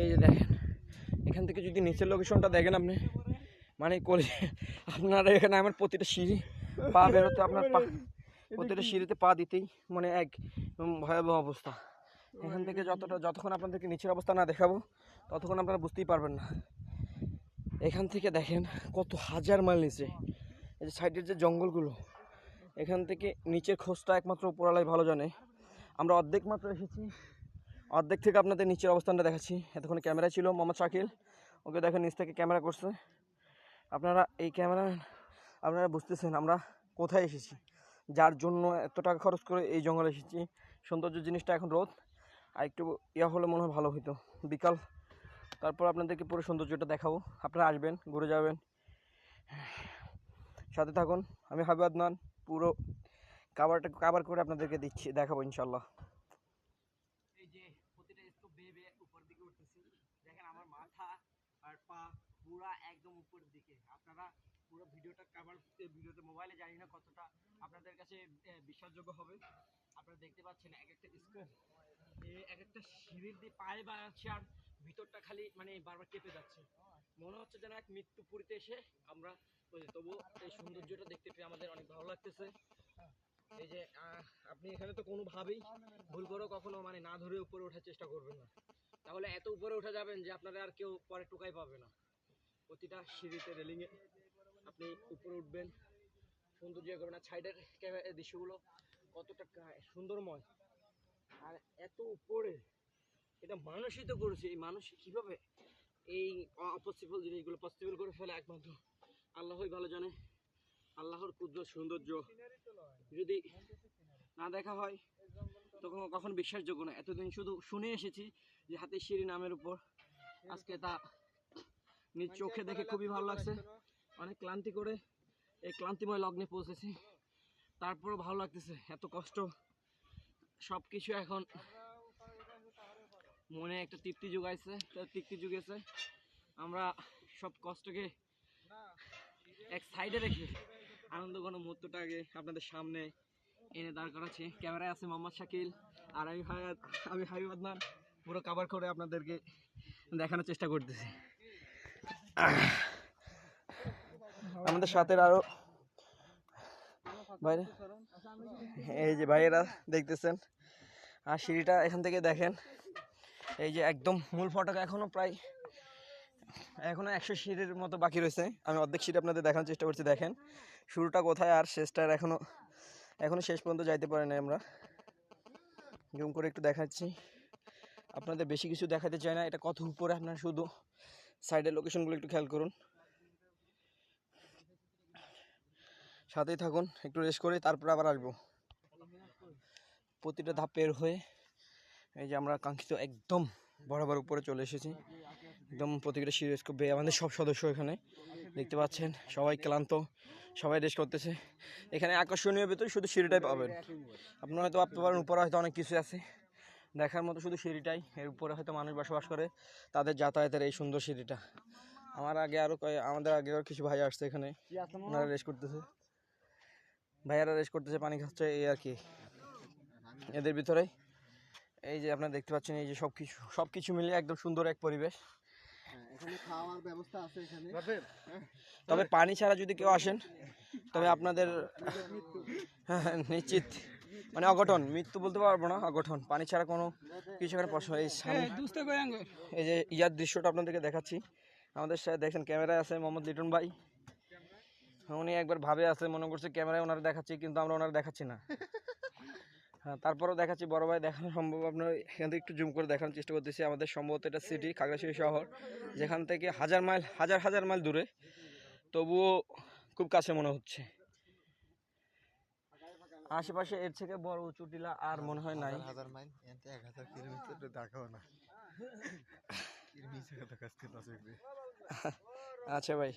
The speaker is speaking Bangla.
এই যে দেখেন, এখান থেকে যদি নিচের লোকেশনটা দেখেন আপনি, মানে আপনারা এখানে আমার প্রতিটা সিঁড়ি পা বেরোতে আপনার প্রতিটা সিঁড়িতে পা দিতেই মানে এক ভয়াবহ অবস্থা। এখান থেকে যতক্ষণ আপনাদেরকে নিচের অবস্থা না দেখাবো ততক্ষণ আপনারা বুঝতেই পারবেন না। এখান থেকে দেখেন কত হাজার মাইল নিচে, এই যে সাইডের যে জঙ্গলগুলো, এখান থেকে নিচের খোঁজটা একমাত্র উপরওয়ালাই ভালো জানে। আমরা অর্ধেক মাত্র এসেছি, অর্ধেক থেকে আপনাদের নিচের অবস্থানটা দেখাচ্ছি। এতক্ষণ ক্যামেরা ছিল মোহাম্মদ শাকিল, ওকে দেখেন নিচ থেকে ক্যামেরা করছে। আপনারা এই ক্যামেরা আপনারা বুঝতেছেন আমরা কোথায় এসেছি, যার জন্য এত টাকা খরচ করে এই জঙ্গলে এসেছি। সৌন্দর্য জিনিসটা এখন রোদ, আর একটু ইয়া হলে মনে হয় ভালো হতো বিকাল, তারপর আপনাদেরকে পুরো সৌন্দর্যটা দেখাবো। আপনারা আসবেন, ঘুরে যাবেন, সাথে থাকুন। আমি হাবিব আদনান, পুরো কাভার করে আপনাদেরকে দেখাবো ইনশাল্লাহ। এই যে প্রতিটা স্কোপ বেয়ে উপর দিকে উঠতেছি, দেখেন আমার মাথা আর পা পুরা একদম উপরের দিকে। আপনারা পুরো ভিডিওতে মোবাইলে জানি না কতটা আপনাদের কাছে বিশ্বাসযোগ্য হবে। আপনারা দেখতে পাচ্ছেন এক একটা স্কোপ, এক একটা সিঁড়ির দিয়ে পায়ে বাড়াচ্ছে, আর ভিতরটা খালি মানে বারবার কেঁপে যাচ্ছে। মনে হচ্ছে যেন এক মৃত্যুপুরীতে এসে আমরা, তবু এই সৌন্দর্যটা দেখতে পেয়ে আমাদের অনেক ভালো লাগতেছে। এই যে আপনি এখানে তো কোনোভাবেই ভুল করে কখনো মানে না ধরে উপরে ওঠার চেষ্টা করবেন না, তাহলে এত উপরে উঠে যাবেন যে আপনারা আর কেউ পরে টোকাই পাবে না। প্রতিটা সিঁড়িতে রেলিংয়ে আপনি উপরে উঠবেন, সৌন্দর্য করবেন। আর সাইডের দৃশ্যগুলো কতটা সুন্দরময়, আর এত উপরে এটা মানুষই তো করেছে। এই মানুষ কিভাবে এই অপসিবল জিনিসগুলো পসিবল করে ফেলে একমাত্র আল্লাহই ভালো জানে। আল্লাহর কুদরত সৌন্দর্য যদি না দেখা হয় তখন কখন বিশ্বাসযোগ্য না। এতদিন শুধু শুনে এসেছি যে হাতের সিঁড়ি নামের উপর, আজকে তা নিজ চোখে দেখে খুবই ভালো লাগছে। অনেক ক্লান্তি করে এই ক্লান্তিময় লগ্নে পৌঁছেছি, তারপরও ভালো লাগতেছে। এত কষ্ট সব কিছু এখন মনে একটা তৃপ্তি জুগেছে। আমরা সব কষ্টকে এক সাইডে রেখে আনন্দ ঘন মুহূর্তটাকে আপনাদের সামনে এনে দাঁড় করাচ্ছি। ক্যামেরায় আছে মোহাম্মদ শাকিল, আর আমি হাবিব আদনান, পুরো কাভার করে আপনাদেরকে দেখানোর চেষ্টা করতেছি। আমাদের সাথে আরো বাইরে এই যে ভাইয়েরা দেখতেছেন, আর সিঁড়িটা এখান থেকে দেখেন, এই যে একদম মূল ফটক এখনো 100 সিঁড়ির মতো বাকি রয়েছে। আমি অর্ধেক সিঁড়ি আপনাদের দেখানোর চেষ্টা করছি। দেখেন শুরুটা কোথায় আর শেষটার এখনো শেষ পর্যন্ত যাইতে পারি না। আমরা জুম করে একটু দেখাচ্ছি, আপনাদের বেশি কিছু দেখাতে চাই না। এটা কত উপরে, আপনারা শুধু সাইডের লোকেশনগুলো একটু খেয়াল করুন, সাথেই থাকুন। একটু রেস্ট করে তারপর আবার আসবো। প্রতিটা ধাপ পের হয়ে এই যে আমরা কাঙ্ক্ষিত একদম বরাবর উপরে চলে এসেছি। একদম প্রতিটা সিরিজ বেয়ে আমাদের সব সদস্য এখানে দেখতে পাচ্ছেন, সবাই ক্লান্ত, সবাই রেস্ট করতেছে। এখানে আকর্ষণীয় ভেতরে শুধু সিঁড়িটাই পাবেন। আপনারা হয়তো ভাবতে পারেন উপরে হয়তো অনেক কিছু আছে দেখার মতো, শুধু সিঁড়িটাই। এর উপরে হয়তো মানুষ বসবাস করে, তাদের যাতায়াতের এই সুন্দর সিঁড়িটা। আমাদের আগে কিছু ভাই আসছে এখানে, ওনারা রেস্ট করতেছে, ভাইয়ারা রেস্ট করতেছে, পানি খাচ্ছে, এই আর কি। এদের ভিতরে এই যে আপনারা দেখতে পাচ্ছেন, এই যে সবকিছু মিলিয়ে একদম সুন্দর এক পরিবেশ। এখানে খাওয়ার ব্যবস্থা আছে এখানে, তবে পানি ছাড়া যদি কেউ আসেন তবে আপনাদের নিশ্চিত মানে অঘটন, মৃত্যু বলতে পারবো না, অঘটন। পানি ছাড়া কোনো কিছু এখানে প্রশ্ন। এই যে ইয়ার দৃশ্যটা আপনাদেরকে দেখাচ্ছি। আমাদের সাথে দেখেন ক্যামেরায় আছে মোহাম্মদ লিটন ভাই, উনি একবার ভাবে আছে, মনে করছে ক্যামেরায় ওনারা দেখাচ্ছি, কিন্তু আমরা ওনারা দেখাচ্ছি না। হ্যাঁ, তারপরেও দেখাচ্ছি, বড় ভাই দেখানো সম্ভব। আপনার এখান থেকে একটু জুম করে দেখানোর চেষ্টা করতেছি। আমাদের সম্ভবত এটা সিটি, খাগড়াছড়ি শহর, যেখান থেকে হাজার মাইল দূরে, তবুও খুব কাছে মনে হচ্ছে। আশেপাশে এর থেকে বড় উঁচু টিলা আর মনে হয় নাই। 1000 মাইল 1000 কিলোমিটার দেখাও না। আচ্ছা ভাই।